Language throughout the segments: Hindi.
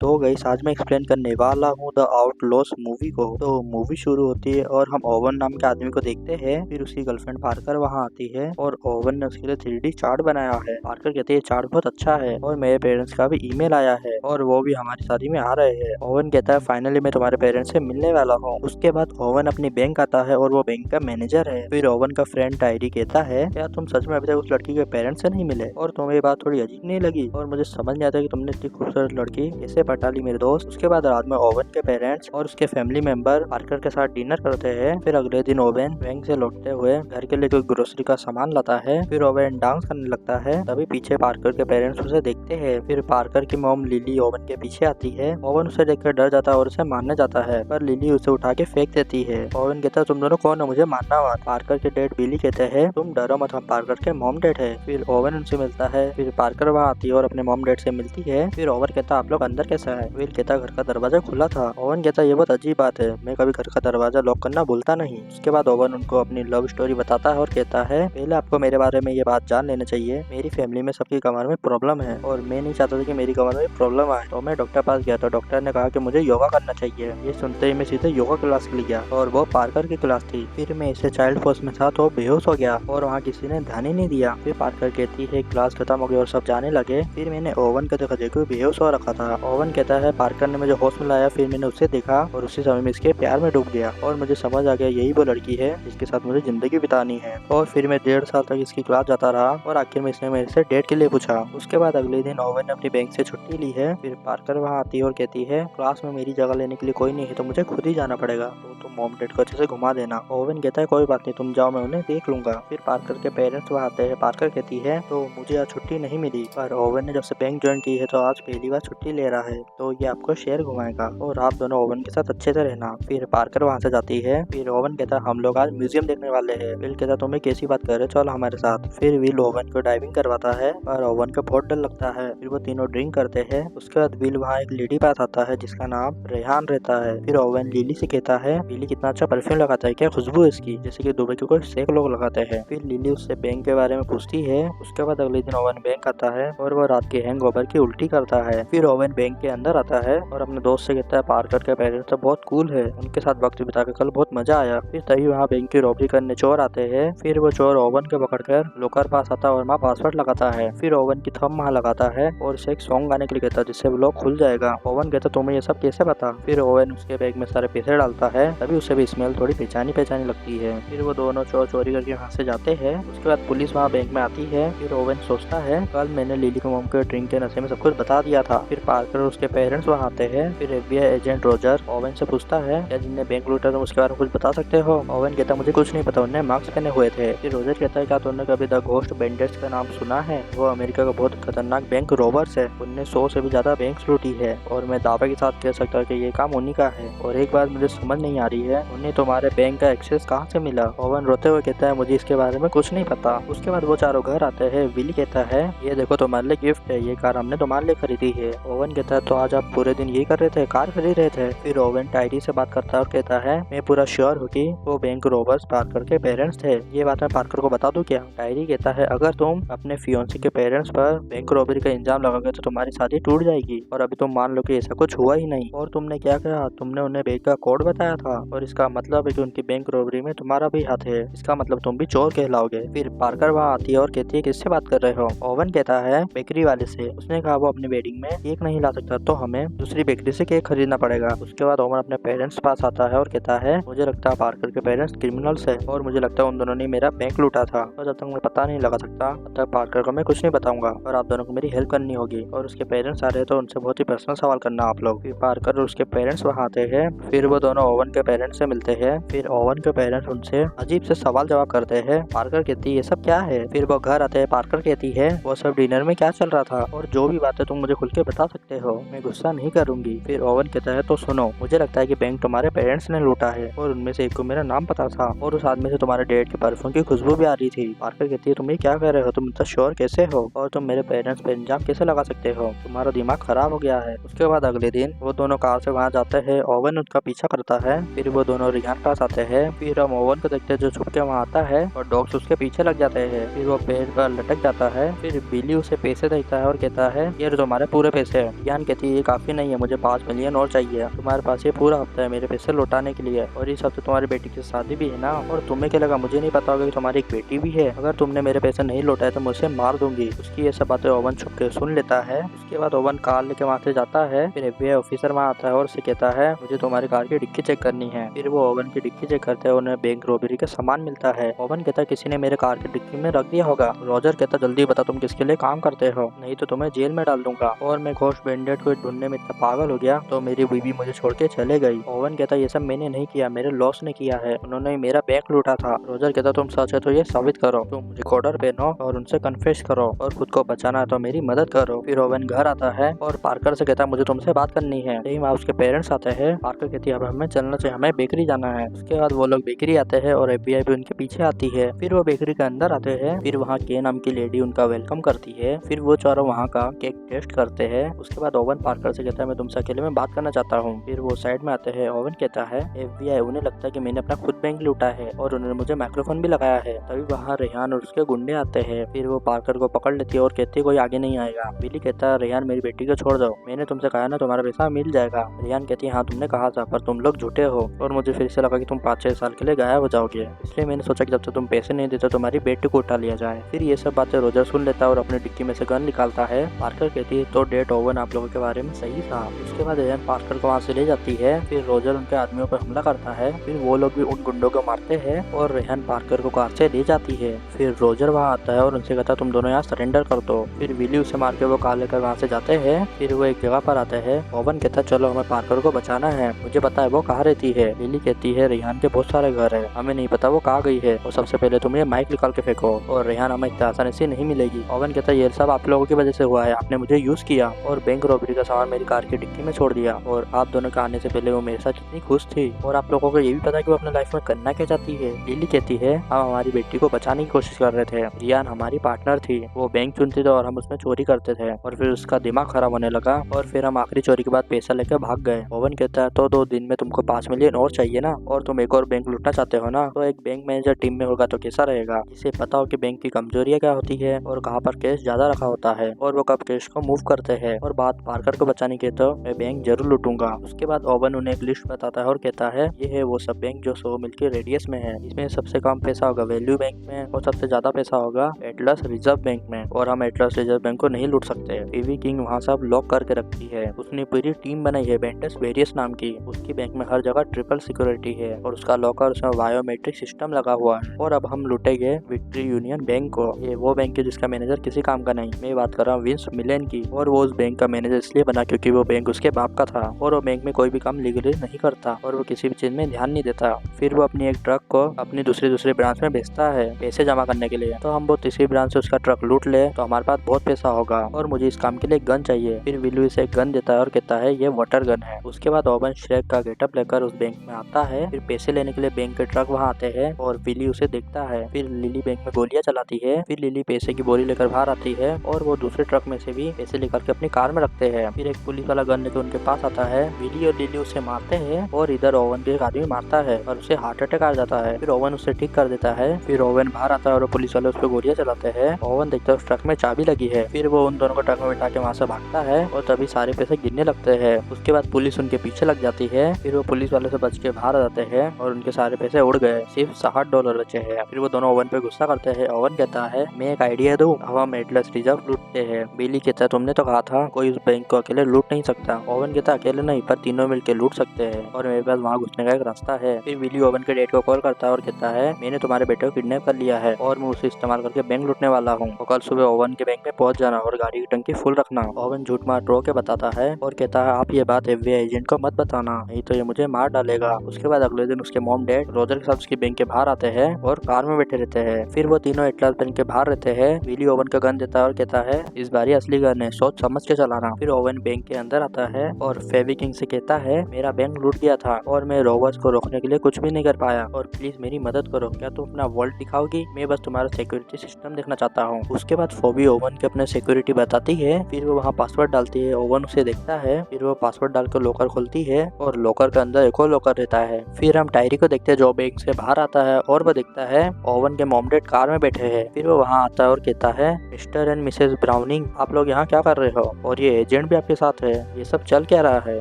तो गाइस आज मैं एक्सप्लेन करने वाला हूँ द आउटलॉस मूवी को। तो मूवी शुरू होती है और हम ओवन नाम के आदमी को देखते हैं। फिर उसकी गर्लफ्रेंड पार्कर वहाँ आती है और ओवन ने उसके लिए 3D चार्ट बनाया है। पार्कर कहती है चार्ट बहुत अच्छा है और मेरे पेरेंट्स का भी ईमेल आया है और वो भी हमारी शादी में आ रहे हैं। ओवन कहता है फाइनली मैं तुम्हारे पेरेंट्स से मिलने वाला हूँ। उसके बाद ओवन अपनी बैंक आता है और वो बैंक का मैनेजर है। फिर ओवन का फ्रेंड टायरी कहता है क्या तुम सच में अभी तक उस लड़की के पेरेंट्स से नहीं मिले और तुम्हें ये बात थोड़ी अजीब नहीं लगी और मुझे समझ नहीं आता कि तुमने इतनी खूबसूरत लड़की कैसे पटा ली मेरे दोस्त। उसके बाद रात में ओवन के पेरेंट्स और उसके फैमिली मेंबर पार्कर के साथ डिनर करते हैं। फिर अगले दिन ओवन बैंक से लौटते हुए घर के लिए कोई ग्रोसरी का सामान लाता है। फिर ओवन डांस करने लगता है, तभी पीछे पार्कर के पेरेंट्स उसे देखते हैं। फिर पार्कर की मॉम लिली ओवन के पीछे आती है। ओवन उसे देखकर डर जाता है और उसे मारने जाता है, पर लिली उसे उठा के फेंक देती है। ओवन कहता है तुम दोनों कौन हो, मुझे मारना मत। पार्कर के डैड बिली कहते हैं तुम डरो मत, हम पार्कर के मॉम डैड है। फिर ओवन उनसे मिलता है। फिर पार्कर वहाँ आती है और अपने मॉम डैड से मिलती है। फिर ओवन कहता आप लोग अंदर कैसे आए। विल कहता घर का दरवाजा खुला था। ओवन कहता ये बहुत अजीब बात है, मैं कभी घर का दरवाजा लॉक करना भूलता नहीं। उसके बाद ओवन उनको अपनी लव स्टोरी बताता है और कहता है पहले आपको मेरे बारे में ये बात जान लेना चाहिए, मेरी फैमिली में सबकी कमर में प्रॉब्लम है और मैं नहीं चाहता था कि मेरी कमर में प्रॉब्लम आए। तो मैं डॉक्टर पास गया, तो डॉक्टर ने कहा कि मुझे योगा करना चाहिए। ये सुनते ही मैं सीधे योगा क्लास के लिए गया और वो पार्कर की क्लास थी। फिर मैं इसे चाइल्ड फोर्स में था तो बेहोश हो गया और वहाँ किसी ने ध्यान ही नहीं दिया। फिर पार्कर कहती है क्लास खत्म हो गई और सब जाने लगे। फिर मैंने ओवन के देखा देखो बेहोश हो रखा था। ओवन कहता है पार्कर ने मुझे होश में लाया, फिर मैंने उसे देखा और उसी समय में इसके प्यार में डूब गया और मुझे समझ आ गया यही वो लड़की है जिसके साथ मुझे जिंदगी बितानी है। और फिर मैं 1.5 साल तक इसकी क्लास जाता रहा और आखिर में इसने मेरे से डेट के लिए पूछा। उसके बाद अगले दिन ओवन ने अपनी बैंक से छुट्टी ली है। फिर पार्कर वहाँ आती है और कहती है क्लास में मेरी जगह लेने के लिए कोई नहीं है तो मुझे खुद ही जाना पड़ेगा, तो तुम मॉम डैड को अच्छे से घुमा देना। ओवन कहता है कोई बात नहीं, तुम जाओ मैं उन्हें देख लूंगा। फिर पार्कर के पेरेंट्स वहाँ आते हैं। पार्कर कहती है तो मुझे आज छुट्टी नहीं मिली, पर ओवन ने जब से बैंक ज्वाइन की है तो आज पहली बार छुट्टी ले रहा है, तो ये आपको शहर घुमाएगा और आप दोनों ओवन के साथ अच्छे से रहना। फिर पार्कर वहाँ से जाती है। फिर ओवन कहता है हम लोग आज म्यूजियम देखने वाले हैं। विल कहता तुम्हें कैसी बात कर रहे हो, चलो हमारे साथ। फिर विल ओवन को डाइविंग करवाता है और ओवन को बहुत डर लगता है। फिर वो तीनों ड्रिंक करते हैं। उसके बाद विल वहाँ एक लेडी पास आता है जिसका नाम रेहान रहता है। फिर ओवन लिली से कहता है लिली कितना अच्छा परफ्यूम लगाता है, क्या खुशबू है इसकी, जैसे कि दुबई के कोई शेख लोग लगाते हैं। फिर लिली उससे बैंक के बारे में पूछती है। उसके बाद अगले दिन ओवन बैंक आता है और वो रात के हैंगओवर की उल्टी करता है। फिर ओवन बैंक के अंदर आता है और अपने दोस्त से कहता है पार्कर के पेरेंट्स तो बहुत कूल है, उनके साथ वक्त बिताकर कल बहुत मजा आया। फिर तभी वहाँ बैंक की रॉबरी करने चोर आते हैं। फिर वो चोर ओवन को पकड़कर लॉकर पास आता है और वहाँ पासवर्ड लगाता है। फिर ओवन की थंब वहाँ लगाता है और उसे एक सॉन्ग गाने के लिए कहता है जिससे वो लॉक खुल जाएगा। ओवन कहता तुम्हें ये सब कैसे पता। फिर ओवन उसके बैग में सारे पैसे डालता है, तभी उसे भी स्मेल थोड़ी पहचानी पहचानी लगती है। फिर वो दोनों चोर चोरी करके वहाँ से जाते हैं। उसके बाद पुलिस वहाँ बैंक में आती है। फिर ओवन सोचता है कल मैंने लिली को मॉम के ड्रिंक के नशे में सब कुछ बता दिया था। फिर पार्कर और उसके पेरेंट्स वहाँ आते हैं। फिर FBI एजेंट रोजर ओवन से पूछता है क्या जिनने बैंक लूटा तुम उसके बारे में कुछ बता सकते हो। ओवन कहता मुझे कुछ नहीं पता, उन्हें मास्क पहने हुए थे। फिर रोजर कहता है क्या तुमने कभी द घोस्ट बेंडर्स का नाम सुना है, वो अमेरिका का बहुत खतरनाक बैंक रॉबर्स है, उनने 100 से भी ज्यादा बैंक लूटी है और मैं दावे के साथ कह सकता हूँ कि ये काम उन्हीं का है। और एक बात मुझे समझ नहीं आ रही है, उन्हें तुम्हारे बैंक का एक्सेस कहाँ से मिला। ओवन रोते हुए कहता है मुझे इसके बारे में कुछ नहीं पता। उसके बाद वो चारों घर आते हैं। विली कहता है ये देखो तुम्हारे लिए गिफ्ट है, ये कार हमने तुम्हारे लिए खरीदी है। ओवन कहता है तो आज आप पूरे दिन ये कर रहे थे, कार खरीद रहे थे। फिर ओवन टायरी से बात करता है और कहता है मैं पूरा श्योर हूँ कि वो बैंक रॉबर्स पार्कर के पेरेंट्स थे, ये बात मैं पार्कर को बता दूं क्या। टायरी कहता है अगर तुम अपने फियोन्सी के पेरेंट्स पर बैंक रॉबरी का इल्जाम लगाओगे तो तुम्हारी शादी टूट जाएगी और अभी तुम मान लो कि ऐसा कुछ हुआ ही नहीं। और तुमने क्या कहा, तुमने उन्हें बैंक का कोड बताया था और इसका मतलब है कि उनकी बैंक रॉबरी में तुम्हारा भी हाथ है, इसका मतलब तुम भी चोर कहलाओगे। फिर पार्कर वहाँ आती है और कहती है किससे बात कर रहे हो। ओवन कहता है बेकरी वाले से, उसने कहा वो अपनी वेडिंग में केक नहीं ला सकता तो हमें दूसरी बेकरी से केक खरीदना पड़ेगा। उसके बाद ओवन अपने पेरेंट्स पास आता है और कहता है मुझे लगता है पार्कर के पेरेंट्स क्रिमिनल्स है और मुझे लगता है उन दोनों ने मेरा बैंक लूटा था और जब तक मैं पता नहीं लगा सकता तब तक पार्कर को मैं कुछ नहीं बताऊंगा और आप दोनों को मेरी हेल्प करनी होगी। और उसके पेरेंट्स आ रहे हैं तो उनसे बहुत ही पर्सनल सवाल करना आप लोग। फिर पार्कर और उसके पेरेंट्स वहाँ आते हैं। फिर वो दोनों ओवन के पेरेंट्स से मिलते हैं। फिर ओवन के पेरेंट्स उनसे अजीब से सवाल जवाब करते हैं। पार्कर कहती है ये सब क्या है। फिर वो घर आते हैं। पार्कर कहती है वो सब डिनर में क्या चल रहा था और जो भी बात है तुम मुझे खुल के बता सकते हो, मैं गुस्सा नहीं करूंगी। फिर ओवन कहता है तो सुनो, मुझे लगता है कि बैंक तुम्हारे पेरेंट्स ने लूटा है और उनमें से एक को मेरा नाम पता था और उस आदमी से तुम्हारे डैड के परफ्यूम की खुशबू भी आ रही थी। पार्कर कहती है तुम ये क्या कर रहे हो, तुम इतना श्योर कैसे हो और तुम मेरे पेरेंट्स पे इल्जाम कैसे लगा सकते हो, तुम्हारा दिमाग खराब हो गया है। उसके बाद अगले दिन वो दोनों कार से वहाँ जाते हैं। ओवन उनका पीछा करता है फिर वो दोनों रिहान के पास आते हैं। फिर हम ओवन को देखते हैं जो छुप के वहाँ आता है और डॉग्स उसके पीछे लग जाते हैं। फिर वो पेड़ पर लटक जाता है। फिर बिली उसे पैसे देता है और कहता है ये तुम्हारे पूरे पैसे हैं। रिहान कहती है ये काफी नहीं है, मुझे 5 मिलियन और चाहिए। तुम्हारे पास ये पूरा हफ्ता है मेरे पैसे लौटाने के लिए, और इस हफ्ते तुम्हारी बेटी की शादी भी है ना। और तुम्हें क्या लगा मुझे नहीं पता होगा कि तुम्हारी एक बेटी भी है? अगर तुमने मेरे पैसे नहीं लौटाए तो मुझसे मार दूंगी। उसकी ये सब बातें ओवन छुप के सुन लेता है। उसके बाद ओवन कार लेके वहाँ से जाता है। फिर FBI ऑफिसर वहाँ आता है और उसे कहता है मुझे तुम्हारी कार की डिक्की चेक करनी है। फिर वो ओवन की डिक्की चेक करते हैं, उन्हें बैंक रॉबरी का सामान मिलता है। ओवन कहता है किसी ने मेरे कार की डिक्की में रख दिया होगा। रॉजर कहता जल्दी बता तुम किसके लिए काम करते हो, नहीं तो तुम्हें जेल में डाल दूंगा। और मैं घोस्ट बैंडिट को ढूंढने में इतना पागल हो गया तो मेरी बीवी मुझे छोड़ के चले गई। ओवन कहता ये सब मैंने नहीं किया, मेरे लॉस ने किया है, उन्होंने मेरा बैंक लूटा था। रॉजर कहता तुम सच है तो ये साबित करो, तुम रिकॉर्डर पहनो और उनसे कन्फेस करो, और खुद को बचाना है तो मेरी मदद करो। फिर ओवन घर आता है और पार्कर से कहता है मुझे तुमसे बात करनी है। यही वहाँ उसके पेरेंट्स आते हैं। पार्कर कहती है अब हमें चलना चाहिए, हमें बेकरी जाना है। उसके बाद वो लोग बेकरी आते हैं और FBI भी उनके पीछे आती है। फिर वो बेकरी के अंदर आते हैं। फिर वहाँ के नाम की लेडी उनका वेलकम करती है। फिर वो चारों वहाँ का केक टेस्ट करते हैं। उसके बाद ओवन पार्कर से कहता है मैं तुमसे अकेले में बात करना चाहता हूँ। फिर वो साइड में आते हैं। ओवन कहता है FBI उन्हें लगता है कि मैंने अपना खुद बैंक लूटा है और उन्होंने मुझे माइक्रोफोन भी लगाया है। तभी वहाँ रेहान और उसके गुंडे आते हैं। फिर वो पार्कर को पकड़ लेती है और कहती है कोई आगे नहीं आएगा। बिली कहता है रेहान मेरी बेटी को छोड़ दो, मैंने तुमसे कहा ना तुम्हारा पैसा मिल जाएगा। रेहान कहती है हाँ तुमने कहा था, पर तुम लोग झूठे हो और मुझे फिर से लगा कि तुम 5-6 साल के लिए गायब हो जाओगे, इसलिए मैंने सोचा कि जब तक तुम पैसे नहीं देते तुम्हारी बेटी को उठा लिया जाए। फिर ये सब बातें रोजर सुन लेता है और अपने डिक्की में से गन निकालता है। पार्कर कहती है तो डेट ओवन आप लोगों के बारे में सही था। उसके बाद रेहान पार्कर को वहाँ से ले जाती है। फिर रोजर उनके आदमियों पर हमला करता है। फिर वो लोग भी उन गुंडों को मारते हैं और रेहान पार्कर को कार से ले जाती है। फिर रोजर वहाँ आता है और उनसे कहता तुम दोनों यहाँ सरेंडर कर दो। फिर विली उसे मार के वो कार लेकर वहाँ से जाते हैं। फिर वो एक जगह पर आते हैं। ओवन कहता चलो हमें पार्कर को बचाना है, मुझे पता है वो कहाँ रहती है। लिली कहती है रेहान के बहुत सारे घर है, हमें नहीं पता वो कहाँ गई है, और सबसे पहले तुम ये माइक निकाल के फेंको और रेहान हमें इतना आसानी से नहीं मिलेगी। ओवन कहता है ये सब आप लोगों की वजह से हुआ है, आपने मुझे यूज किया और बैंक रॉबरी का सामान मेरी कार की डिक्की में छोड़ दिया, और आप दोनों के आने से पहले वो मेरे साथ कितनी खुश थी, और आप लोगों को ये भी पता है कि वो अपने लाइफ में करना क्या चाहती है। लिली कहती है हम हमारी बेटी को बचाने की कोशिश कर रहे थे, रियान हमारी पार्टनर थी, वो बैंक चुनती थी और हम उसमें चोरी करते थे, और फिर उसका दिमाग खराब होने लगा और फिर हम आखिरी चोरी के बाद पैसा लेकर भाग गए। ओवन कहता है तो 2 दिन में तुमको 5 मिलियन और चाहिए ना, और तुम एक और बैंक लूटना चाहते हो ना, तो एक बैंक मैनेजर टीम में होगा तो कैसा रहेगा, जिसे पता हो कि बैंक की कमजोरियां क्या होती है और कहाँ पर कैश ज्यादा रखा होता है और वो कब कैश को मूव करते हैं। और बात पार्कर को बचाने की तो मैं बैंक जरूर लूटूंगा। उसके बाद ओवन उन्हें एक लिस्ट बताता है और कहता है ये है वो सब बैंक जो 100 मील के रेडियस में है, इसमें सबसे कम पैसा होगा वैल्यू बैंक में और सबसे ज्यादा पैसा होगा एटलस रिजर्व बैंक में, और हम एटलस रिजर्व बैंक को नहीं लूट सकते। टीवी किंग वहाँ सब लॉक करके रखती है, उसने पूरी टीम बनाई है बेंटस वेरियस नाम की, उसकी बैंक में हर जगह ट्रिपल सिक्योरिटी है और उसका लॉकर उसमें बायोमेट्रिक सिस्टम लगा हुआ है। और अब हम लूटेंगे विक्ट्री यूनियन बैंक को, ये वो बैंक है जिसका मैनेजर किसी काम का नहीं। मैं बात कर रहा हूँ विंस मिलेन की, और वो उस बैंक का मैनेजर इसलिए बना क्योंकि वो बैंक उसके बाप का था और वो बैंक में कोई भी काम लीगली नहीं करता और वो किसी भी चीज में ध्यान नहीं देता। फिर वो अपनी एक ट्रक को अपनी दूसरी ब्रांच में भेजता है पैसे जमा करने के लिए, तो हम वो तीसरी ब्रांच से उसका ट्रक लूट ले तो हमारे पास बहुत पैसा होगा और मुझे इस काम के लिए गन चाहिए। फिर विलू इसे एक गन देता है और कहता है ये वाटर गन है। उसके बाद ओवन श्रेक का गेटअप लेकर उस बैंक में आता है। फिर पैसे लेने के लिए बैंक के ट्रक वहाँ आते हैं और विली उसे देखता है। फिर लिली बैंक में गोलियां चलाती है। फिर लिली पैसे की बोरी लेकर बाहर आती है और वो दूसरे ट्रक में से भी पैसे लेकर के अपनी कार में रखते हैं। फिर एक पुलिस वाला गन लेकर उनके पास आता है। विली और लिली उसे मारते हैं और इधर ओवन के एक आदमी मारता है और उसे हार्ट अटैक आ जाता है। फिर ओवन उसे ठीक कर देता है। फिर ओवन बाहर आता है और पुलिस वाले उस पर गोलियां चलाते हैं। ओवन देखता है उस ट्रक में चाबी लगी है। फिर वो उन दोनों को ट्रक में बैठा के वहाँ से भागता है और तभी सारे पैसे गिनने लगते हैं। उसके बाद पुलिस उनके पीछे लग जाती है। फिर वो पुलिस वाले से बच के बाहर आ जाते हैं और उनके सारे पैसे उड़ गए, सिर्फ $60 बचे हैं। फिर वो दोनों ओवन पे गुस्सा करते हैं। ओवन कहता है मैं एक आइडिया दूं, अब हम एटलस रिजर्व लूटते हैं। बिली कहता है तुमने तो कहा था कोई उस बैंक को अकेले लूट नहीं सकता। ओवन कहता है अकेले नहीं पर तीनों मिलकर लूट सकते हैं और मेरे पास वहाँ घुसने का एक रास्ता है। फिर बिली ओवन के डैड को कॉल करता है और कहता है मैंने तुम्हारे बेटे को किडनैप कर लिया है और मैं उसे इस्तेमाल करके बैंक लूटने वाला हूँ, और कल सुबह ओवन के बैंक में पहुंच जाना और गाड़ी की टंकी फुल रखना। ओवन झूठ मार रो के बताता है और कहता है आप ये बात FBI एजेंट को मत बताना, नहीं तो ये मुझे मार डालेगा। उसके बाद अगले दिन उसके मॉम डैड रोजर के साथ उसकी बैंक के बाहर आते हैं और कार में बैठे रहते हैं। फिर वो तीनों एटलस बैंक के बाहर रहते हैं। विली ओवन का गन देता है और कहता है इस बार ये असली गन है, सोच समझ के चलाना। फिर ओवन बैंक के अंदर आता है और फेवी किंग से कहता है मेरा बैंक लूट गया था और मैं रोवर्स को रोकने के लिए कुछ भी नहीं कर पाया और प्लीज मेरी मदद करो, क्या तुम अपना वॉल्ट दिखाओगी, मैं बस तुम्हारा सिक्योरिटी सिस्टम देखना चाहता हूँ। उसके बाद फोबी ओवन के अपने सिक्योरिटी बताती है। फिर वो वहाँ पासवर्ड डालती है। ओवन उसे देखता है। फिर वो पासवर्ड डालकर लॉकर खोलती है और लॉकर के अंदर एक को लॉकर रहता है। फिर हम टायरी को देखते हैं जो बैंक से बाहर आता है और वो देखता है ओवन के मॉम डैड कार में बैठे हैं। फिर वो वहाँ आता है और कहता है, मिस्टर एंड मिसेस ब्राउनिंग, आप लोग यहाँ क्या कर रहे हो और ये एजेंट भी आपके साथ है, ये सब चल क्या रहा है।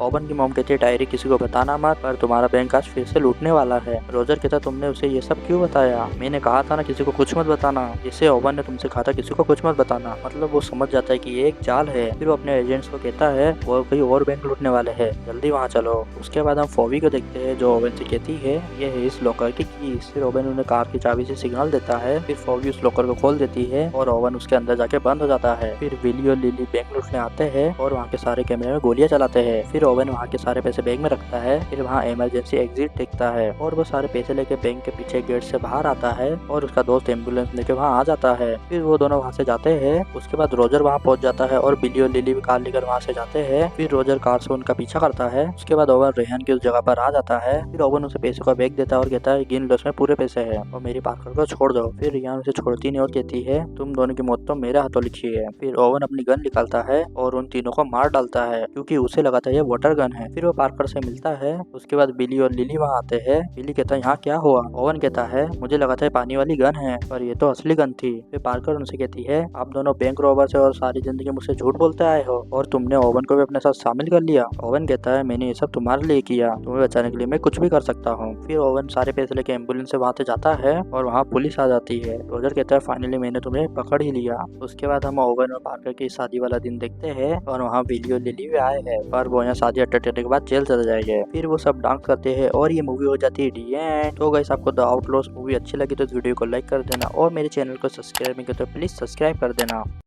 ओवन की मॉम कहती है, टायरी किसी को बताना मत, पर तुम्हारा बैंक आज फिर से लूटने वाला है। रोजर कहता, तुमने उसे ये सब क्यों बताया, मैंने कहा था ना किसी को कुछ मत बताना। जिसे ओवन ने तुमसे कहा था किसी को कुछ मत बताना, मतलब वो समझ जाता है कि ये एक जाल है। फिर वो अपने एजेंट्स को कहता है वो कोई और बैंक लूटने वाले हैं, जल्दी वहाँ चलो। उसके बाद हम फोवी को देखते हैं जो ओवन से कहती है ये है इस लॉकर की कीज। फिर ओवन उन्हें कार की चाबी से सिग्नल देता है। फिर फोवी उस लॉकर को खोल देती है और ओवन उसके अंदर जाके बंद हो जाता है। फिर विली और लिली बैंक लूटने आते हैं और वहाँ के सारे कैमरे में गोलियां चलाते हैं। फिर ओवन वहाँ के सारे पैसे बैग में रखता है। फिर वहाँ इमरजेंसी एग्जिट देखता है और वो सारे पैसे लेके बैंक के पीछे गेट से बाहर आता है और उसका दोस्त एम्बुलेंस लेके वहाँ आ जाता है। फिर वो दोनों वहाँ से जाते हैं। उसके बाद रोजर वहाँ पहुँच जाता है और बिली और लिली भी कार लेकर वहाँ से जाते हैं। फिर रोजर कार से उनका पीछा करता है। उसके बाद ओवन रेहान की उस जगह पर आ जाता है। फिर ओवन उसे पैसे का बैग देता है और कहता है गिन लो, उसमें पूरे पैसे हैं और मेरी पार्कर को छोड़ दो। फिर रेहान उसे छोड़ती नहीं और कहती है तुम दोनों की मौत तो मेरे हाथों लिखी है। फिर ओवन अपनी गन निकालता है और उन तीनों को मार डालता है क्योंकि उसे लगा था ये वाटर गन है। फिर वो पार्कर से मिलता है। उसके बाद बिली और लिली वहाँ आते हैं। बिली कहता है यहाँ क्या हुआ। ओवन कहता है मुझे लगा था पानी वाली गन है पर ये तो असली गन थी। फिर पार्कर उनसे कहती है आप दोनों बैंक रॉबर्स है और सारी जिंदगी मुझसे झूठ बोलते आए हो और तुमने ओवन को भी अपने साथ शामिल कर लिया। ओवन कहता है मैंने ये सब तुम्हारे लिए किया, तुम्हें बचाने के लिए मैं कुछ भी कर सकता हूँ। फिर ओवन सारे पैसे लेके एम्बुलेंस से वहाँ से जाता है और वहाँ पुलिस आ जाती है। रोजर कहता है फाइनली मैंने तुम्हें पकड़ ही लिया। उसके बाद हम ओवन और पार्कर की शादी वाला दिन देखते हैं और वहाँ बिली और लिली भी आए हैं पर वो यहाँ शादी अटेंड करने के बाद जेल चले जाएंगे। फिर वो सब डांस करते हैं और ये मूवी हो जाती है दी एंड। तो गाइस आपको द आउटलॉस मूवी अच्छी लगी तो इस वीडियो को लाइक कर देना और मेरे चैनल को सब्सक्राइब नहीं किया तो प्लीज सब्सक्राइब कर देना।